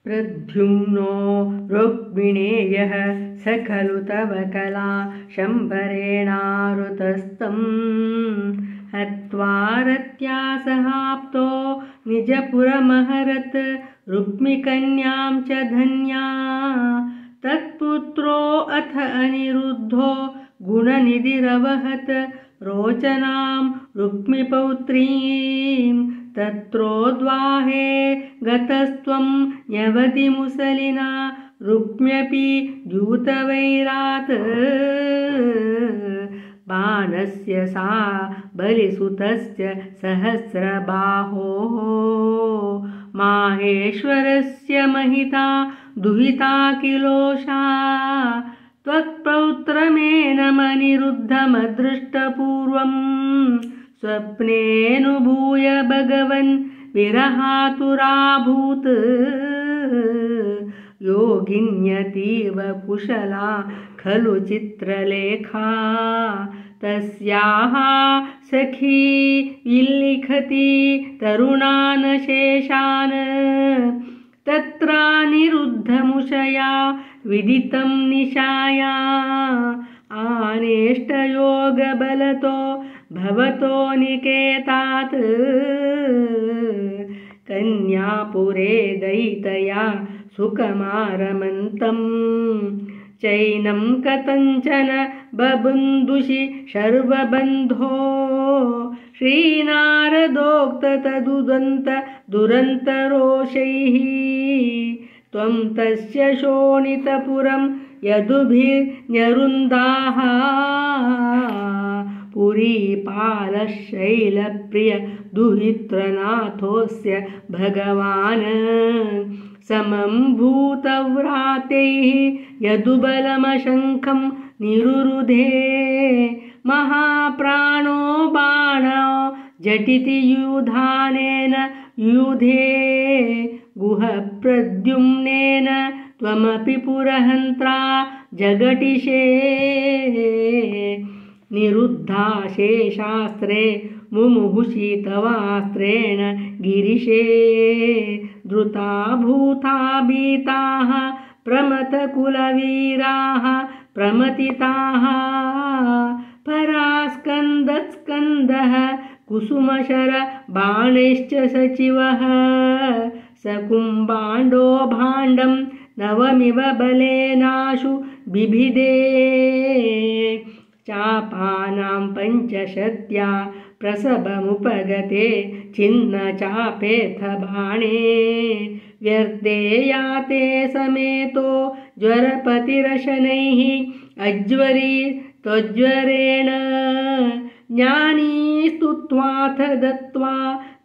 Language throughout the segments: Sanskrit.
प्रद्युम्नो रुक्मिणेयः स खलु तव कला शम्बरेणारुतस्तम् हत्वा रत्या सहाप्तो निजपुरमहरत् रुक्मिकन्यां च धन्या तत्पुत्रो अथ अनिरुद्धो गुणनिधिरवहत् रोचनां रुक्मिपौत्रीं तत्रोद्वाहे गतस्त्वं न्यवतिमुसलिना रुक्म्यपि द्यूतवैरात् बाणस्य सा बलिसुतस्य सहस्रबाहोः माहेश्वरस्य महिता दुहिता किलोषा त्वत्पौत्रमेनमनिरुद्धमदृष्टपूर्वं स्वप्नेऽनुभूय भगवन् विरहातुराभूत् योगिन्यतीव कुशला खलु चित्रलेखा तस्याः सखी विलिखति तरुणान् शेषान् तत्रानिरुद्धमुषया विदितं निशाया आनेष्टयोगबलतो भवतो निकेतात् कन्यापुरे दयितया सुकमारमन्तं चैनं कथञ्चन बबुन्धुषि शर्वबन्धो श्रीनारदोक्ततदुदन्त दुरन्तरोषैः त्वं तस्य शोणितपुरं यदुभिर्न्यरुन्दाः पुरीपालशैलप्रिय दुहित्रनाथोऽस्य भगवान् समं भूतव्रातैः यदुबलमशङ्खं निरुरुधे महाप्राणो बाणो झटिति युधानेन युधे गुहप्रद्युम्नेन त्वमपि पुरहन्त्रा जगटिषे निरुद्धा शेषास्त्रे मुमुहुषि तवास्त्रेण गिरिशे द्रुता भूता भीताः प्रमथकुलवीराः प्रमथिताः परास्कन्दत्स्कन्दः कुसुमशर बाणैश्च सचिवः सकुम्बाण्डो भाण्डं नवमिव बलेनाशु बिभिदे चापानां पञ्चशत्या प्रसभमुपगते छिन्नचापेऽथ बाणे व्यर्थे याते समेतो ज्वरपतिरशनैः अज्वरी त्वज्वरेण ज्ञानी स्तुत्वाथ दत्त्वा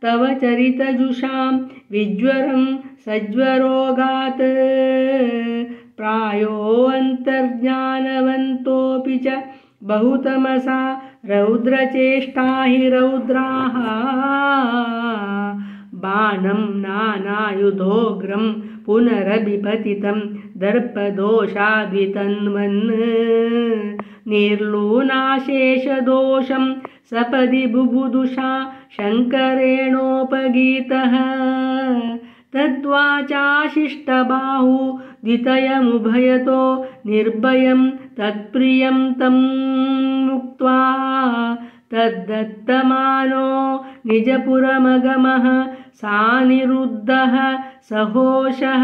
तव चरितजुषां विज्वरं सज्वरोगात् प्रायो अन्तर्ज्ञानवन्तोऽपि च बहुतमसा रौद्रचेष्टा हि रौद्राः बाणं नानायुधोग्रं पुनरभिपतितं दर्पदोषाद्वितन्वन् निर्लूनाशेषदोषं सपदि बुबुदुषा शङ्करेणोपगीतः तद्वाचाशिष्टबाहु द्वितयमुभयतो निर्भयं तत्प्रियं तं मुक्त्वा तद्दत्तमानो निजपुरमगमः सानिरुद्धः सहोषः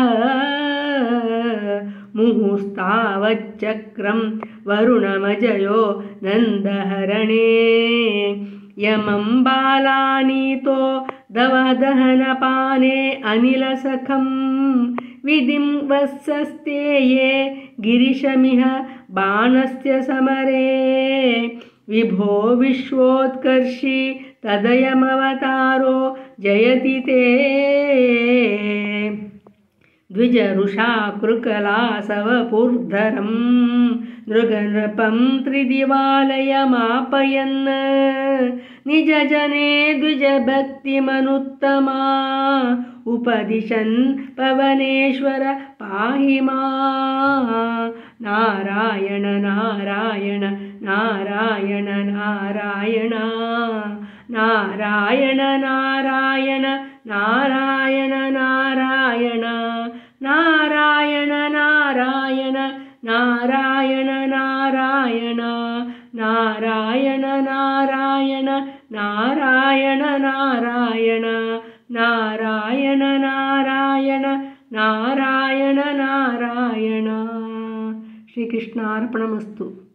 मुहुस्तावच्चक्रं वरुणमजयो नन्दहरणे यमं बालानीतो दवदहनपाने अनिलसखं विधिं वत्सस्तेये गिरिशमिह बाणस्य समरे विभो विश्वोत्कर्षि तदयमवतारो जयति ते द्विजरुषा कृकलासवपुर्धरं नृगनृपं त्रिदिवालयमापयन् निजजने द्विजभक्तिमनुत्तमा उपदिशन् पवनेश्वर पाहि मा नारायण नारायण नारायण नारायण नारायण नारायण नारायण नारायण ನಾರಾಯಣ ನಾರಾಯಣ ನಾರಾಯಣ ನಾರಾಯಣ ನಾರಾಯಣ ನಾರಾಯಣ ನಾರಾಯಣ ನಾರಾಯಣ ನಾರಾಯಣ ನಾರಾಯಣ ನಾರಾಯಣ ನಾರಾಯಣ. ಶ್ರೀಕೃಷ್ಣಾರ್ಪಣಮಸ್ತು.